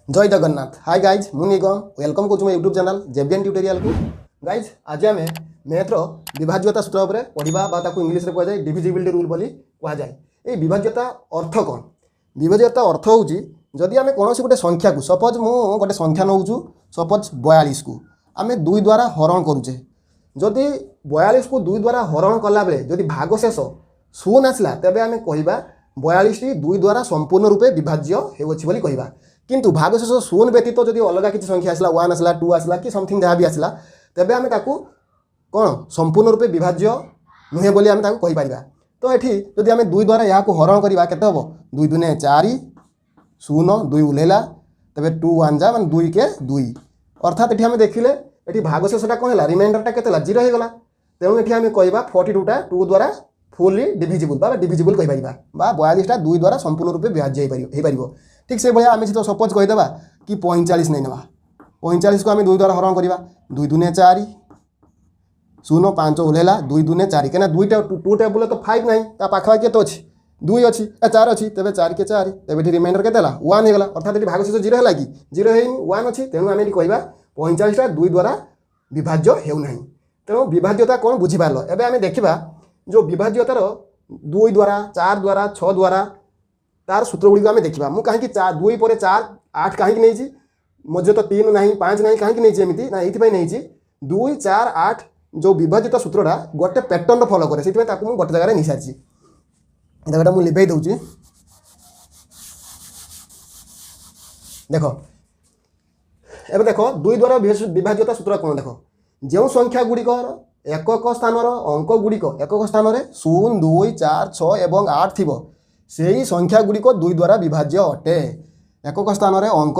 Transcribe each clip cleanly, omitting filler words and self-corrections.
जय Jagannath. Hi guys मु निगम welcome करूँ यूट्यूब चैनल जेबियन ट्यूटोरियल को। गाइज आज आम मैथ्र विभाज्यता सूत्र उपर पढ़ा इंग्लीश में कहुए डिविजिबिलिटी रूल बोली कहुए। ये विभाज्यता अर्थ कौन? विभाज्यता अर्थ हूँ जदि आम कौन गोटे संख्या को सपोज मु गोटे संख्या नौ सपोज 42 को आम 2 द्वारा हरण करुचे। जदि 42 को 2 द्वारा हरण कला बेले जदि भागशेष 0 आसला तेबे आम कहिबा 42 टी 2 द्वारा संपूर्ण रूपे विभाज्य होउछि बोली कहिबा। किंतु भागशेष 0 व्यतीत जदि अलग किसी संख्या आसला 1 आसला 2 आसला कि समथिंग जहाँ भी आसला तेबे आम ताकू कौन संपूर्ण रूपे विभाज्य नुहे बोली आम ताकू कहि परिबा। तो एठी जदि आम 2 द्वारा यहाँ हरण करवा केते हबो 2 दुने 4 0 2 उलेला तेबे 2 1 जा माने 2 के 2 अर्थात एठी आम देखिले एठी भागशेषटा कौन है रिमाइंडरटा केतेला 0 हो गला। तेणु एठी आम कहबा 42 टा 2 द्वारा फुली डिविजिबल बा डिविजिबल कहि परिबा बा 42 टा 2 द्वारा संपूर्ण रूपे विभाज्य हो परिबो। ठीक से भाया आम तो सपोज कहीदेवा कि 45 नहीं ना 45 को आम 2 द्वारा हरण करवा 2 दुने 4 0 5 उल्लेला 2 दुने 4 कहीं 2 टेबुल तो 5 ना पाखापाखि तो अच्छी 2 अच्छी 4 अच्छी तेज 4 के 4 तेज रिमाइंडर के 1 होगा अर्थात ये भागशेष 0 है कि 0 है 1 अच्छी। तेणु आम कहवा 45 टा 2 द्वारा विभाज्य होना। तेणु विभाज्यता कौन बुझीपार एवं आम देखा जो विभाज्यतार 2 द्वारा 4 द्वारा 6 द्वारा तार सूत्र गुड़ी आम देखा मुझे कहीं 2 पर 4 8 कहीं नहीं मध्य तो 3 ना 5 ना कहीं नहीं एमती ना ये नहीं 2 4 8 जो विभाजित सूत्रटा गोटे पैटर्न फॉलो करे से गोटे जगह नहीं सारी जगह मुझे लिभे दूसरी देख एवं देख 2 द्वारा विभाज्यता सूत्र कौन देख जो संख्या गुड़िकर एकक स्थान अंक गुड़िक एकक स्थान 0 2 4 6 और 8 थी से ही संख्या गुड़िक 2 द्वारा विभाज्य अटे। एकक स्थान अंक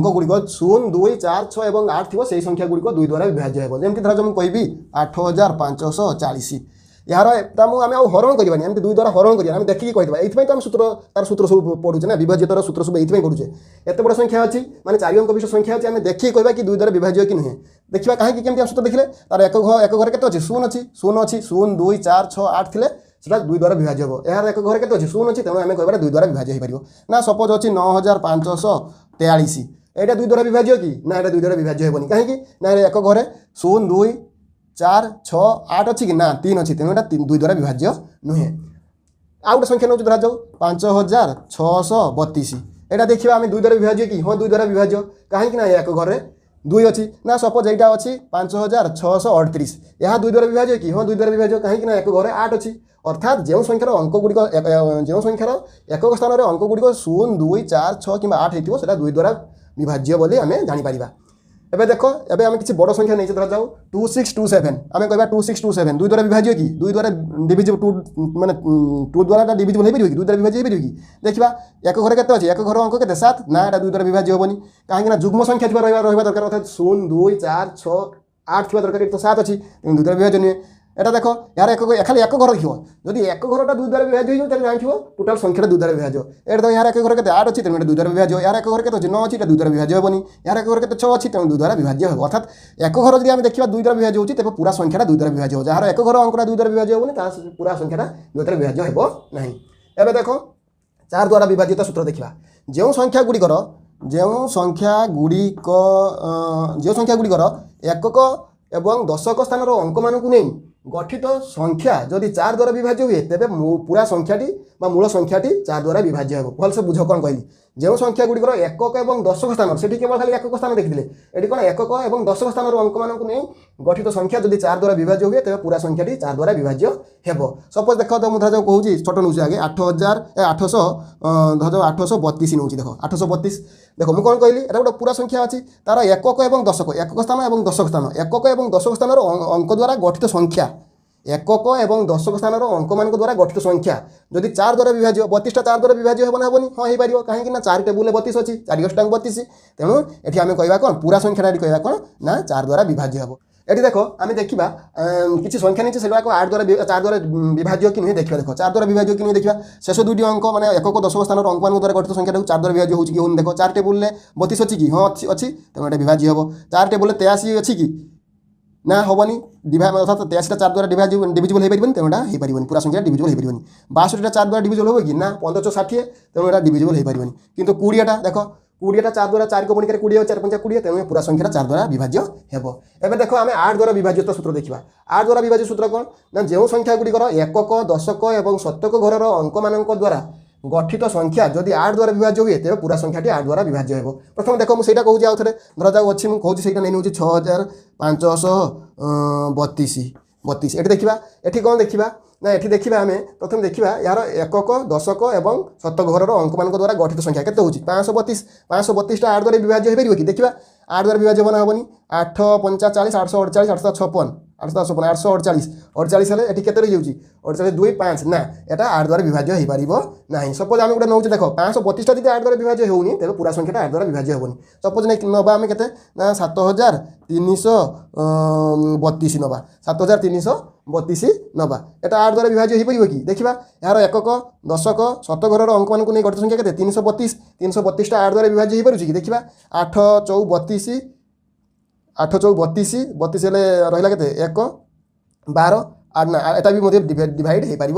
गुड़िक 0 2 4 6 और 8 थी से संख्या गुड़िक 2 द्वारा विभाज्य हो। जमी धर मुझे कहि 8540 यार आम हरण करवानी एमती 2 द्वारा हरण करें देखिए कहीदेवा ये तो आम सूत्र तार सूत्र सब पढ़ुचे ना विभाज्यतार सूत्र सब ये पढ़ुचे एत बड़ संख्या अच्छी माने 4 अंक विशिष्ट संख्या अच्छी आम देखिए कहवा कि 2 द्वारा विभाज्य कि नुहे देखा कहीं केमती सूत्र देखिले तार एक घर के अच्छी 0 अच्छी 0 अच्छी 0 2 4 6 8 थे सेटा 2 द्वारा विभाज्य हो। यार एक घर के अच्छी 0 अच्छी तेणु आम कह 2 द्वारा विभाज्य हो पार ना सपोज अच्छी 9543 यहाँ 2 द्वारा विभाज्य कि ना यहाँ 2 द्वारा विभाज्य होनी कहीं ना एक घर 0 2 4 6 8 अच्छी कि ना 3 अच्छी तेणु यहाँ 2 द्वारा विभाज्य नुहे। आउ गोटे संख्या नौ धरा जाऊ 5632 यहाँ देखा आम 2 द्वारा विभाज्य कि हाँ 2 द्वारा विभाज्य कहीं ना एक घर 2 अच्छी ना सपोज यहाँ अच्छी 5638 यहाँ 2 द्वारा विभाज्य कि हाँ 2 द्वारा विभाज्य कहीं ना एक घर 8 अच्छी अर्थात जो संख्यार अंक गुड़िक जो संख्यार एकक स्थान अंक गुड़िक 0 2 4 6 कि 8 हो 2 द्वारा विभाज्य बोली आम जापर। एवं देख एवं आम किसी बड़ संख्या नहीं धरा जाऊ 2627 आम कह 2627 2 द्वारा विभाज्य कि 2 द्वारा डिविजिबल 2 माने 2 द्वारा डिविजिबल हो पार कि 2 द्वारा विभाज्य हो पार कि देखा एक घर के अच्छे एक घर अंक के 7 ना यहाँ 2 द्वारा विभाज्य होनी कहीं जुग्म संख्या रहा दरकार अर्थात 0 2 4 6 8 थी दरकार तो 7 अच्छी 2 द्वारा विभाज्य नुहे। एटा देख यार एक खाली एक घर देखो जदि एक घरटा 2 द्वारा विभाज्य हो जानव टोटाल संख्या 2 द्वारा विभाज्य ये तो यार एक घर के 8 अच्छी तेणु 2 द्वारा विभाज्य यार एक घर के 9 अच्छी 2 द्वारा विभाज्य होनी यार एक घर के 6 अच्छी तेणु 2 द्वारा विभाज्य हो। अर्थात एक घर जब आम देखा 2 द्वारा विभाज्य होती तेज पूरा संख्या 2 द्वारा विभाज्य हो जार एक घर अंकटा 2 द्वारा विभाज्य होनी पूरा संख्या 2 द्वारा विभाज्य हो ना। एवं देख 4 द्वारा विभाज्यता सूत्र देखा जो संख्या गुड़िकर एकक एवं दशक स्थान अंक मान नहीं गठित संख्या जदि 4 द्वारा विभाज्य हुए तेज पूरा संख्याटी मूल संख्याटी 4 द्वारा विभाज्य हो। भलसे बुझ कौन कहली जो संख्या गुड़िकर एकक एवं दशक स्थान से केवल खाली एकक स्थान देखिए ये कौन एकक एवं दशक स्थान अंक मान नहीं गठित संख्या जदि 4 द्वारा विभाज्य हुए तेज पूरा संख्याटी 4 द्वारा विभाज्य हो। सपोज देख तो मुझे कहूँ छोट नौ आगे 832 नौ देख 832 देख मुझे कौन कहली गोटे पूरा संख्या अच्छी तार एकक एवं दशक एकक स्थान और दशक स्थान एकक एवं दशक स्थान अंक द्वारा गठित संख्या एकक एवं दशक स्थान अंक मान द्वारा गठित संख्या जदि 4 द्वारा विभाज्य 32टा 4 द्वारा विभाज्य हो ना हेनी हाँ हो पार कहीं 4 टेबुल 32 अच्छी 4 अष्टांग 32 तेणु ये आम कह कौन पूरा संख्या कह कौन ना 4 द्वारा विभाज्य हो। ये देख आम देखा किसी संख्या नहीं से 4 द्वारा विभाज्य कि नुहे देखा देख 4 द्वारा विभाज्य कि नुहे देखा शेष 2टी अंक मैंने एकक दशक स्थान अंक मान द्वारा गठित संख्या 4 द्वारा विभाज्य होगी कि देख 4 टेबुल 32 अच्छी कि हाँ अच्छी तेणु ये विभाज्य हम 4 टेबुल 83 अच्छी कि ना हेनी अर्थात 83टा 4 द्वारा डिविजिबल हो पारे तेणु यहाँ हो पारे पूरा संख्या डिविजिबल हो पारे 62टा 4 द्वारा डिविजिबल हो कि ना 1560 तेणु यहाँ डिविजिबल हो पारे किंतु 20टा देख 20टा 4 द्वारा 4 को गुणिक 20 4 5 20 तेणु पूरा संख्या 4 द्वारा विभाज्य हेब। एवं देख आम 8 द्वारा विभाज्यता सूत्र देखा 8 द्वारा विभाज्य सूत्र कौन ना जो संख्या गुड़िकर एकक दशक और शतक घर अंक मान द्वारा गठित संख्या जदि 8 द्वारा विभाज्य हुए तेज पूरा संख्याटी 8 द्वारा विभाज्य हो। प्रथम देख मुझे कहूँ आउ थे धर जाऊ अच्छी मुझे नहीं नौ 6532 ये देखा ये कौन देखा ना ये देखा आम प्रथम देखा यार एकक दशक और शतक घर अंक मान द्वारा गठित संख्या केते होची 532टा 8 द्वारा विभाज्य हो पार कि देखा 8 द्वारा विभाज्य बना हेनी 8 45 848 856 848 48 हेल्ले ये केते रही 48 2 5 ना यहाँ 8 द्वारा विभाज्य हो पार ना। सपोज आम गोटे नौ देख 532टा जब 8 द्वारा विभाज्य होनी तेज पूरा संख्या 8 द्वारा विभाज्य हेनी। सपोज नहीं नवा आम के 7332 नवा 7332 नवा यहाँ 8 द्वारा विभाज्य हो पार कि देखा यार एकक दशक शतक घर अंक मान नहीं गठित संख्या के 332टा 8 द्वारा विभाज्य हो पार कि देखा 8 चौ 32 हेल्ले रहा के 1 12 8 ना यहाँ भी मुझे डिवाइड हो पार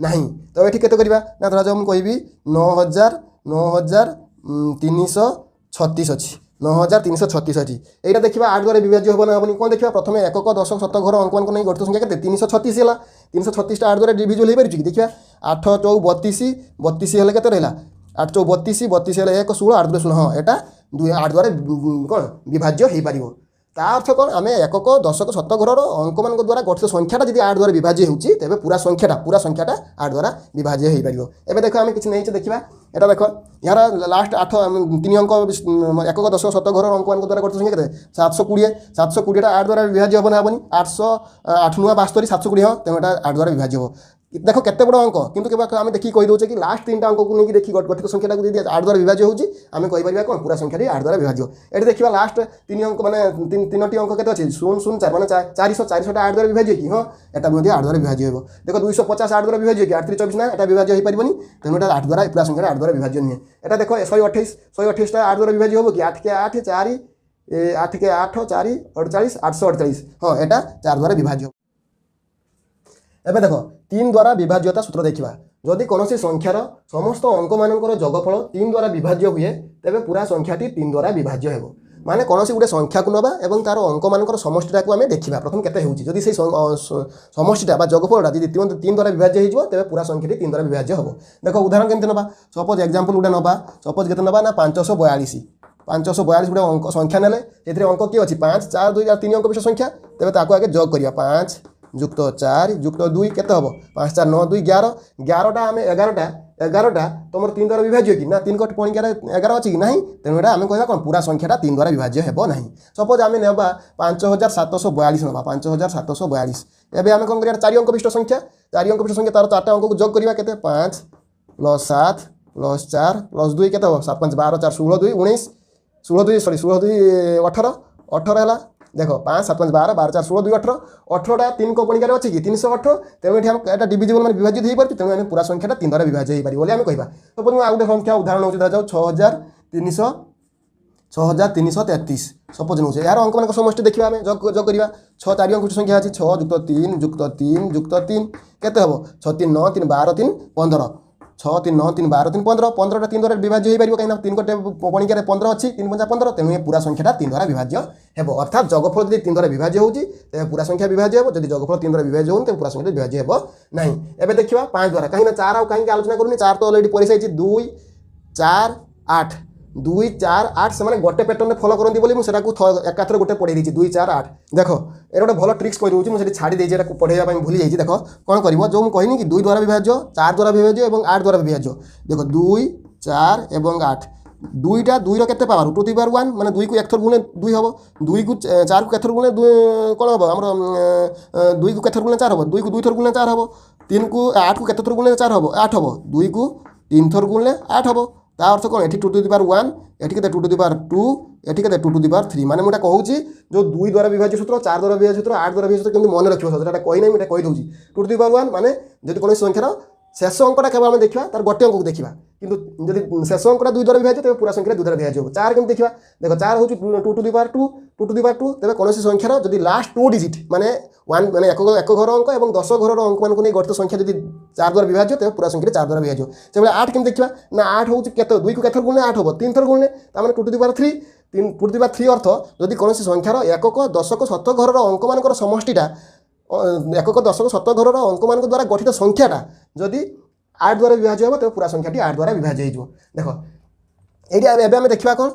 ना। तो ये केते करवा ना धर जाओ मुझे कहि 9336 अच्छी 9336 अच्छी यहाँ देखा 8 द्वारा विभाज्य हम ना हेनी कौन देखा प्रथम एकक दशक शतक घर अंक मान नहीं गठित संख्या के 336 है 336टा 8 द्वारा डिविजिबल हो पार कि देखा 8 चौ 32 हेल्ले के रहा 8 चौ 32 हेल्ले 1 16 8 2 16 हाँ यहाँ 8 द्वारा कौन विभाज्य हो पार ता अर्थ कौन आम एकक दशक शतक घर अंक मान द्वारा गठित संख्याटा जब 8 द्वारा विभाज्य होती तेज पूरा संख्याटा 8 द्वारा विभाज्य हो पार। एवं देख आम किसी नहीं देखा यहाँ देख यार लास्ट 8 3 अंक एकक दशक शतक घर अंक मान द्वारा गठित संख्या के 720टा 8 द्वारा विभाज्य हम ना हेनी 8 नुआ 72 720 हाँ तेणु 8 द्वारा विभाज्य हो। देख केते बड़ अंक किंतु आम देखिए कहीदे कि लास्ट 3टा अंक को लेकिन देखिए गठित संख्या को 8 द्वारा विभाज्य होगी आम कहीपर कौन पूरा संख्या 8 द्वारा विभाज्य। ये देखा लास्ट 3 अंक मैंने 3टी अंक के 004 मैंने 400टा 8 द्वारा विभाज्य कि हाँ यहाँ भी 8 द्वारा विभाज्य हो। देख 250 8 द्वारा विभाज्य कि 8 3 24 ना यहाँ विभाज्य हो पारे तेणु 8 द्वारा पूरा संख्या 8 द्वारा विभाज्य नुहे। यहाँ देख 128टा 8 द्वारा विभाज्य हो कि 8 के 8 4 8 के 8 4 48 848 हाँ यहाँ 4 द्वारा विभाज्य। एवं देख 3 द्वारा विभाज्यता सूत्र देखा जदि कौन संख्यार समस्त अंक मानकर जगफल 3 द्वारा विभाज्य हुए तेज पूरा संख्याटी 3 द्वारा विभाज्य हो। माने कौन गोटे संख्या को नवा और तार अंक मानकर समष्टिटा को आम देखा प्रथम केते होची जदि से समष्टिटा जगफलटा जी 3 द्वारा विभाज्य हो तेज पूरा संख्याटी 3 द्वारा विभाज्य हो। देख उदाहरण केमती नवा सपोज एग्जांपल गोटे नवा सपोज केते नवा ना 542 गोटे अंक संख्या नेले अंक किए अच्छी 5 4 2 3 अंक विशिष्ट संख्या तेज ताको आगे जग करिया 5 जुक्त 4 जुक्त 2 केते हम 5 4 9 2 11 11टा आम 11टा तुम 3 द्वारा विभाज्य कि ना 3 को 11 अच्छी कि ना तेणु यहाँ आम कह कौन पूरा संख्याटा 3 द्वारा विभाज्य हो ना। सपोज आम ना 5742 ना 5742 एवं आम कौन कर 4 अंक विशिष्ट संख्या 4 अंक विशिष्ट संख्या तार 4टा अंक को जग करवा के 5 + 7 + 4 + 2 केते 7 5 12 4 16 2 19 16 2 18 18 है देख 5 7 5 12 12 4 16 2 18 18टा 3 को पणिकार अच्छे कि 318 तेणु ये यहाँ डिविजिबल मैंने विभाज्य हो पारे तेणु आम पूरा संख्याटा 3 द्वारा विभाज्य हो पारे बोली आम कह। तो आउ गोटे संख्या उदाहरण होता जाओ 6333 सपोज नौ यार अंक मान समष्टि देखा आम जग करवा 6 4 अंक संख्या अच्छी 6 जुक्त 3 जुक्त 3 जुक्त 3 केते हम 6 3 9 3 12 3 15 6 3 9 3 12 3 15 15टा 3 द्वारा विभाज्य हो पार कहीं 3 गोटे पणिकार 15 अच्छी 3 5 15 तेणु ये पूरा संख्याटा 3 द्वारा विभाज्य हो। अर्थात जगफल जब 3 द्वारा विभाज्य होती पूरा संख्या विभाज्य हो जब जगफल 3 द्वारा विभाज्य हो पूरा संख्या विभाज्य हो ना। एवं देखा 5 द्वारा कहीं 4 आउ कहीं आलोचना करूनी 4 तो अलरेडी पड़ी सारी 2 4 8 2 4 8 से गोटे पैटर्न फॉलो करती बोली मुझे एकाथर गोटे पढ़े 2 4 8 देख ये गोटे भल ट्रिक्स कही दूसरी मुझे छाड़ी देती पढ़ाई भूली जाइए। देख कौन कर जो मुझे कहनी कि 2 द्वारा विभाज्य 4 द्वारा विभाज्य और 8 द्वारा विभाज्य देख 2 4 और 8 2टा 2 केते पावर √1 माने 2 को एक थर गुणे 2 हम 2 को 4 को केथर गुणे 2 कौन हम आम 2 को केथर गुणे 4 हम 2 को 2 थर गुणे 4 हम 3 को 8 को केते थर गुणे 4 हम 8 हम 2 को 3 थर गुणे 8 हम ता अर्थ कौन ये 2 टू द पावर 1 ये 2 टू द पावर 2 ये 2 टू द पावर 3 माने मुझे कहूँ जो 2 द्वारा विभाज्य सूत्र 4 द्वारा विभाज्य सूत्र 8 द्वारा विभाज्य सूत्र केमती मन रखियो सर कही ना मुझे कही दूसरी 2 टू द पावर 1 माने जब कौन संख्यार शेष अंकटा केवल आम देखा तार गोटे अंक को देखा কিন্তু যদি শেষ অঙ্কটা 2 দ্বারা বিভাজ্য তবে পুরা সংখ্যাটা 2 দ্বারা বিভাজ্য হবে। 4 কেমতি দেখিবা দেখো 4 হচ্ছে 2 to the power 2 2 to the পাওয়ার 2 তবে কোনोसी সংখ্যার যদি লাস্ট 2 ডিজিট মানে 1 মানে এক ঘর অঙ্ক এবং 10 ঘরর অঙ্ক মানকু নেই গঠিত সংখ্যা যদি 4 দ্বারা বিভাজ্য তবে পুরা সংখ্যাটা 4 দ্বারা বিভাজ্য। সেবেলে 8 কেমতি দেখিবা না 8 হচ্ছে কেতে 2 কু কেতে থর গুণলে 8 হবে 3 থর গুণলে তার মানে 2 to the power 3 3 to the পাওয়ার 3 অর্থ যদি কোনोसी সংখ্যার একক দশক শত ঘরর অঙ্ক মানকৰ সমষ্টিটা একক দশক শত ঘরর অঙ্ক মানক দ্বারা গঠিত সংখ্যাটা যদি 8 দ্বারা বিভাজ্য হবে তবে পুরা সংখ্যাটি 8 দ্বারা বিভাজ্য হয়ে যাব। দেখো এইটা এবে আমি দেখিবা কোন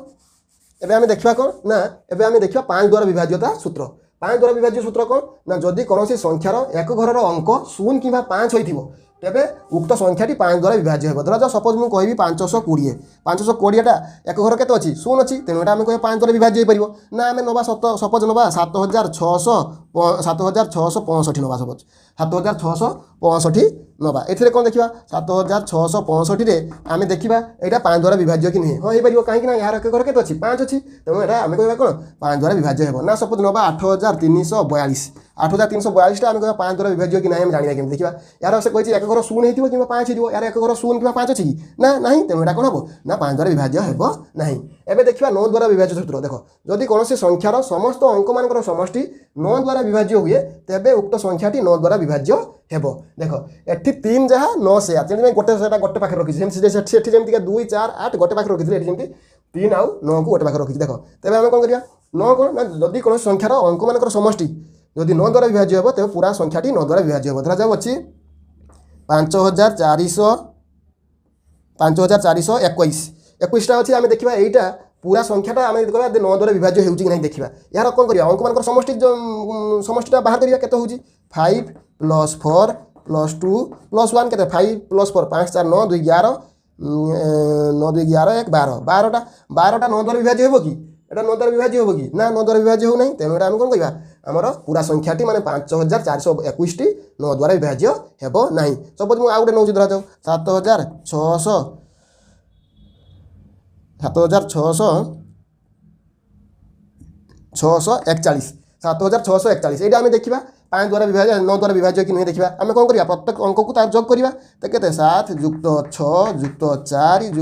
এবে আমি দেখিবা কোন না এবে আমি দেখিবা 5 দ্বারা বিভাজ্যতা সূত্র 5 দ্বারা বিভাজ্য সূত্র কোন না যদি কোনोसी সংখ্যার এক ঘরর অঙ্ক 0 কিংবা 5 হইथिबो तेबे उक्त संख्याटी 5 द्वारा विभाज्य हो। धरा जाओ सपोज मुझे कहि 520 520टा एक घर के अच्छी 0 अच्छी तेणु आम कह 5 द्वारा विभाज्य हो ना आम नवा सपोज नवा 7665 नवा सपोज 7665 नवा ए कौन देखा 7665 आम देखा यहाँ 5 द्वारा विभाज्य कि नहीं हाँ हो पार कहीं यार एक घर के अच्छी 5 अच्छी तेणु यहाँ आम कह कौन 5 द्वारा विभाज्य हो ना सपोज नवा 8342 8342 आम कह 5 द्वारा विभाज्य कि नहीं आम जाना केमी देखा यार से कही एक घर 0 हो कि 5 हो यार एक घर 0 कि 5 अच्छी ना नहीं तेणु यहाँ कौन हम ना 5 द्वारा विभाज्य हो ना। एवं देखा 9 द्वारा विभाज्य सूत्र देख जदि कौन संख्यार समस्त अंक मान समष्टि 9 द्वारा विभाज्य हुए तेबे उक्त संख्याटी 9 द्वारा विभाज्य हेबो। देख एठी 3 जहाँ 9 से जमी गोटे गोटे पाखे रखी जमी 2 4 8 गोटे पाखे रखी 3 आउ 9 को गोटे पाखे रखी देख तेज आम कौन करा 9 कौन ना जदि कौन संख्यार अंक मान समष्टि जदि 9 द्वारा विभाज्य हो तेज पूरा संख्याटी 9 द्वारा विभाज्य हो। धरा जाऊ अच्छी 5421 अच्छी आम देखा यहीटा पूरा संख्याटा आम कह 9 द्वारा विभाज्य हो नहीं देखा यार कौन कर अंक मान समष्टिटा बाहर करा के 5 + 4 + 2 + 1 के 5 + 4 5 4 9 2 11 9 2 11 1 12 12टा 9 द्वारा विभाज्य हो कि एटा 9 द्वारा विभाज्य हो कि ना 9 द्वारा विभाज्य हो नहीं तेणु आम कौन कह आमर पूरा संख्याटी माने 5421 9 द्वारा विभाज्य हेबो नहीं। सपोज मुझे आउ गोटे नौ धरा जाऊ 7641 7641 ये आम देखा 5 द्वारा विभाज्य 9 द्वारा विभाज्य कि नहीं देखा आम कौन करवा प्रत्येक अंक को तार जोग करवा तो के 7 + 6 + 4 +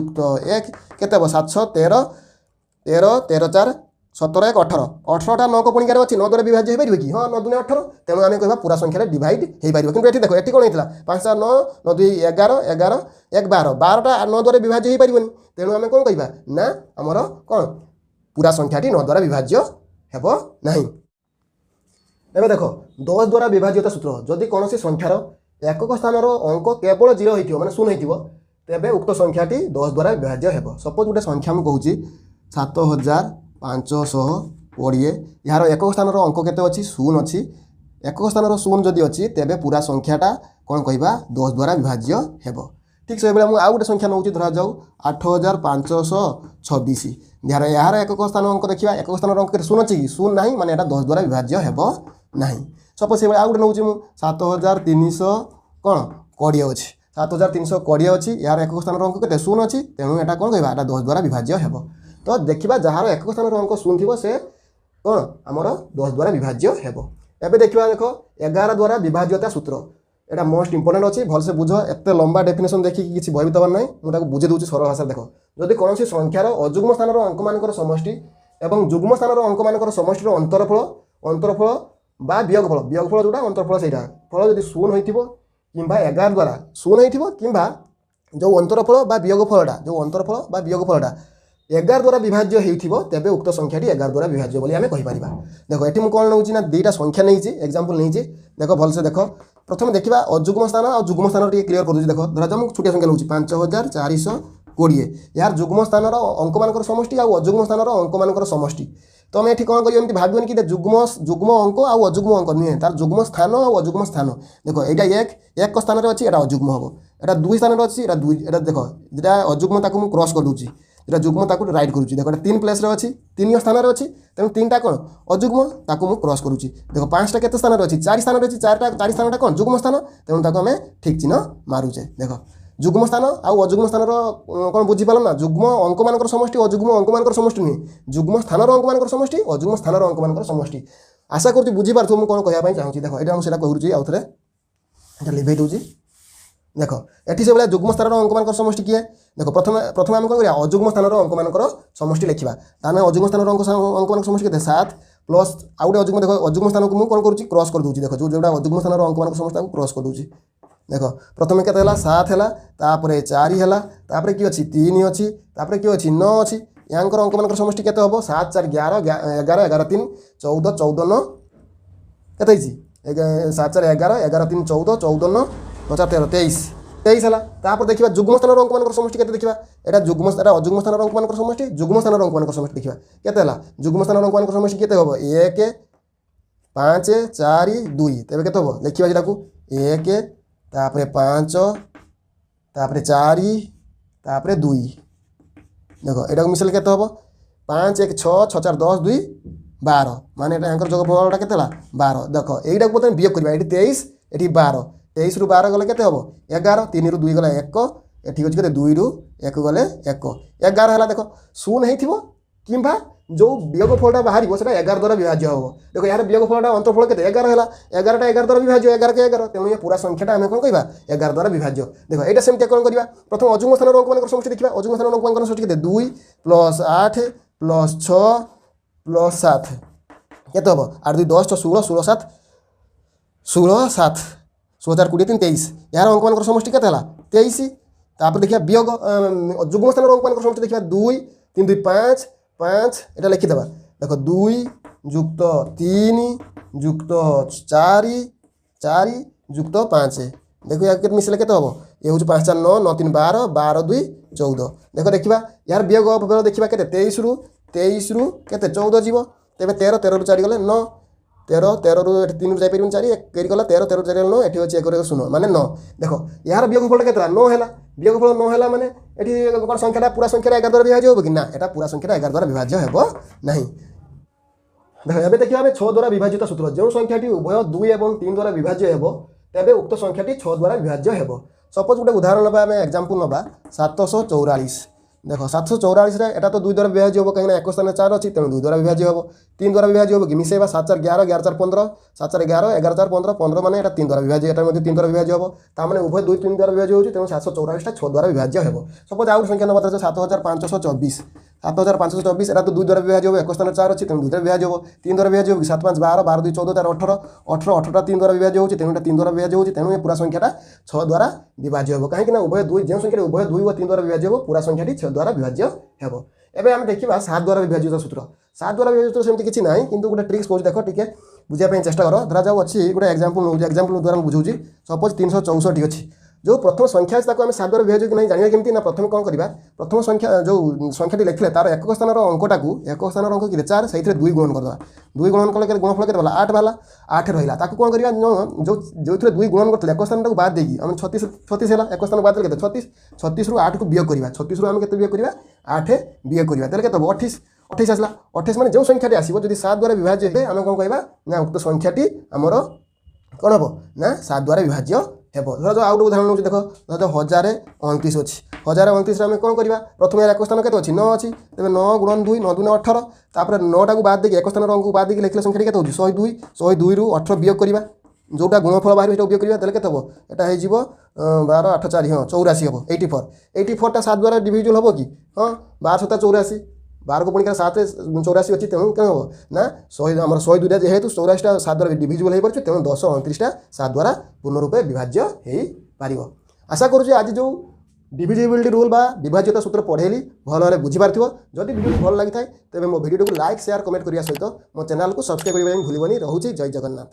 1 के 7 6 13 13 13 4 17 1 18 18टा 9 को पुणी अच्छी 9 द्वारा विभाज्य हो पारे कि हाँ 9 दूनी 18 तेणु आम कह पूरा संख्या डिवाइड हो पार कि देख ये कौन होता 5 4 9 9 2 11 11 1 12 12टा 9 द्वारा विभाज्य हो पारे तेणु आम कौन कह ना आमर कौन पूरा संख्याटी 9 द्वारा विभाज्य हेबो नहीं। एवं देख 10 द्वारा विभाज्यता सूत्र जदि कौन संख्यार एकक स्थान अंक केवल 0 हो माने 0 हो तेबे उक्त संख्याटी 10 द्वारा विभाज्य हेबो। सपोज गोटे संख्या मुझे कहूँ 7520 यार एकक स्थान अंक केते अच्छी 0 अच्छी एकक स्थान 0 जदि अच्छी तेबे पूरा संख्याटा कौन कहवा 10 द्वारा विभाज्य हेबो। ठीक से मुझे आउ गोटे संख्या नौ धरा जाऊ 8526 यार एकक स्थान अंक देखा एकक स्थान अंक 0 अच्छी 0 ना माने 10 द्वारा विभाज्य हेबो नहीं। सपोज से आउ गोटे नौ 7300 कौन 20 अच्छी 7320 अच्छी यार एकक स्थान अंक के 0 अच्छी तेणु यहाँ कौन कहवा 10 द्वारा विभाज्य हेबो। तो देखा जार एकक स्थान अंक 0 थी से कौन आमर 10 द्वारा विभाज्य हेबो। एबे देखा देख 11 द्वारा विभाज्यता सूत्र एटा मोस्ट इंपोर्टेंट अच्छी भलसे बुझ एत लंबा डेफिनेशन देखिए किसी भयभीत हबार ना मुझे बुझे दूसरी सरल भाषा देख जदि कौन संख्यार अजुग्म स्थान अंक मान समष्टि और जुग्म स्थान अंक मान समष्टिर अंतरफल बा वियोगफल जोटा अंतरफल से फल जब 0 हो कि 11 द्वारा 0 हो कि जो अंतरफल बा वियोगफलटा जो अंतरफल बा वियोगफलटा 11 द्वारा विभाज्य हो तेबे उक्त संख्याटी 11 द्वारा विभाज्य बोली आम कहीपर। देख ये मुझे कौन नौ ना 2टा संख्या नहीं एग्जांपल नहीं देख भलसे देख प्रथम देखा अजुग्म स्थान और जुग्म स्थान क्लीयर कर देख धरा जाऊ मुझे छोटिया संख्या नौ 5420 यार जुग्म स्थान अंक मान समष्टि और अजुग्म स्थान अंक मान समष्टि तो आम ये कौन कर भावन कि जुग्म अंक और अजुग्म अंक नुहे तार जुग्म स्थान और अजुग्म स्थान देख यहाँ एक स्थान अच्छी यहाँ अजुग्म हम यहाँ 2 स्थान अच्छी यहाँ 2 देख जो अजुग्म मुझे क्रॉस कर दूसरी जो जुग्म ताकू राइट करुँच देख 3 प्लेस अच्छी 3 स्थान अच्छी तेणु 3टा कौन अजुग्म ताकू मुझे क्रॉस करुँच देख 5टा के स्थान अच्छी 4 स्थान अच्छी 4 स्थान कौन जुग्म स्थान तेणु ताकू आम ठीक चिन्ह मारुचे। देख जुग्म स्थान आउ अजुग्म स्थान कौन बुझीपाल ना जुग्म अंक मान समष्टि अजुग्म अंक मान समष्टि नुहे जुग्म स्थान अंक मान समष्टि अजुग्म स्थान अंक मान समष्टि आशा करुँच बुझीपार मुझे कौन कहना चाहूँगी। देख यहाँ मुझे कहुँगी आउ थे लिभे दूसरी देख एटी से भाई जुग्म स्थान अंक मान समष्टि किए देख प्रथम प्रथम आम कौन अजुग्म स्थान अंक मान समष्टि लिखा ताने अजुग्म स्थान अंक मान समष्टि के 7 प्लस आउ गए अजुग्म देख अजुग्म स्थान को कौन करुँच क्रॉस कर दूसरी देख जो अजुग्म स्थान अंक मान समस्त क्रॉस कर दूसरी देख प्रथम के 7 है तापर 4 है कि अच्छी 3 अच्छी कि अच्छी 9 अच्छी यांकर अंक मान समष्टि के 7 4 11 11 11 3 14 14 9 के 7 4 11 11 3 14 14 9 5 13 23 23 है तापर देखा जुग्म स्थान अंक मान समष्टि के देखा यहाँ जुग्म अजुग्म स्थान अंक मान समष्टि जुग्म स्थान अंक मान समष्टि देखा के जुग्म स्थान अंक मान समष्टि के 1 5 4 2 तेज के लिखा यहाँ 1 तापर 5 तापर 4 तापर 2 देख यहाँ मिसल के 5 1 6 6 4 10 2 12 माने जोगफलटा के 12 देख यहीटा बर्तमान वियोग करवा ये 23 ये 12 23 रू 12 गले के 11 3 रू 2 गला 1 एटी हूँ के 2 रू 1 गले 1 11 है देख शून्य हो कि जो वियोगफलटा बाहर से 11 द्वारा विभाज्य हम देख यार वियोगफलटा अंतरफल के 11 है 11टा 11 द्वारा विभाज्य 11 के 11 तेणु ये पूरा संख्याटा आम कौन कह 11 द्वारा विभाज्य देख यहाँ सेमती कौन करवा प्रथम अजुग्म स्थान अंक मान समष्टि देखा अजुग्म स्थान अंक मान समष्टि 2 प्लस 8 प्लस 6 प्लस 7 के 8 2 10 16 16 7 16 7 16 4 20 3 23 यार अंक मान समष्टि के 23 तापर देखिए वियोग जुग्म स्थान अंक मान समष्टि देखा 2 3 2 5 5 এটা লিখিদেবা দেখো 2 যুক্ত 3 যুক্ত 4 4 যুক্ত 5 देखो यार मिसले केते हबो ये हूँ 5 4 9 9 3 12 12 2 14 देखो देखा यार वियोग बेल देखा के 23 रू के 14 जीव तेज 13 13 रू 4 गले 9 13 13 रू 3 रू जापर 4 1 गला 13 13 4 9 ये अच्छे 1 0 माने 9 देख यार वियोगफल के 9 है वियोगफल 9 है माने ये कौन संख्याटा पूरा संख्या 11 द्वारा विभाज्य हो कि ना यहाँ पूरा संख्याटा 11 द्वारा विभाज्य हो नहीं देख एवं देखिए आम 6 द्वारा विभाजित सूत्र जो संख्याटी उभय 2 और 3 द्वारा विभाज्य हो तेज उक्त संख्याटी 6 द्वारा विभाज्य हो सपोज गोटे उदाहरण ना आम एग्जांपल ना 744 देख 744 एटा तो 2 द्वारा विभाज्य हो कहीं एक स्थान 4 अच्छी तेणु 2 द्वारा विभाज्य हो 3 द्वारा विभाज्य हो कि मिसेबा 7 4 11 11 4 15 7 4 11 11 4 15 15 माने 3 द्वारा विभाज्य एटा 3 द्वारा विभाज्य हो ताने उभय 2 3 द्वारा विभाज्य हो तेणु 744 6 द्वारा विभाज्य हो सपोज आउट संख्या नंबर 7524 7524 एटा तो 2 द्वारा विभाज्य हो एक स्थान 4 अच्छी तेणु 2 द्वारा विभाज्य हो 3 द्वारा विभाज्य हो 7 5 12 12 2 14 4 18 18 18 3 द्वारा विभाज्य हो तेणु 3 द्वारा विभाज्य हो तेणु ये पूरा संख्याटा 6 द्वारा विभाज्य हो कहीं उभय 2 जो संख्या उभय 2 और 3 द्वारा विभाज्य हो पूरा संख्याटी 6 द्वारा विभाज्य हो एवं आम देखा 7 द्वारा विभाजित सूत्र 7 द्वारा विभाजित सेमती किसी ना कि गोटे ट्रिक्स कौन देख टी बुझापी चेष्टा कर धरा जाऊ अच्छी गोटे एग्जांपल द्वारा बुझाऊँ सपोज 364 अच्छी जो प्रथम संख्या अच्छी आम 7 द्वारा विभाज्य कि नहीं जाना केमती ना प्रथम कौन करवा प्रथम संख्या जो संख्याटी लिखले तार एक स्थान अंकटा एक स्थान अंक कि 4 से 2 गुणन करदे 2 गुणन कले गुणफल के 8 बाला 8 रहा कौन करवा जो 2 गुणन करते एक स्थान बाद देगी आम 36 36 है एक स्थान बाद 36 36 रू 8 को वियोग करवा 36 रू आम के वियोग करवा 8 वियोग करवा तेल के 28 28 आसला 28 माने जो संख्याटी आसो जब 7 द्वारा विभाज्य है आम कौन कहवा ना उक्त संख्याटी आमर कौन हम ना 7 द्वारा विभाज्य हेब धर जो आउट उदाहरण देख धर 1029 अच्छी 1029 आम कौन करवा प्रथम एक स्थान के अच्छी 9 अच्छी तेज 9 गुणन 2 9 2 18 तापर 9टा को बाद देगी एक स्थान अंक बाद देगी लिखले संख्या के 102 102 रू 18 वियोग करवा जोटा गुणफल बाहर से उपयोग करवा के यहाँ हो 12 8 4 हाँ 84 हम 84 84टा 7 द्वारा डिविजिबल हम कि हाँ 12 7 84 12 को पुणी 7 84 अच्छी तेणु क्या हम ना 100 आम 102टा जेहेतु 84टा 7 द्वारा डिविजिबल हो पार्छ तेणु 1029टा 7 द्वारा पूर्ण रूपे विभाज्य हो पार आशा करुँचे आज जो डिविजिबिलिटी रूल बा विभाज्यता सूत्र पढ़ेली भल भाव बुझीपार जदि वीडियो भल लगी था तेज मो वीडियो को लाइक शेयर कमेंट करने सहित मो चैनल को सब्सक्राइब करने भूलबनी रोचे जय जगन्नाथ।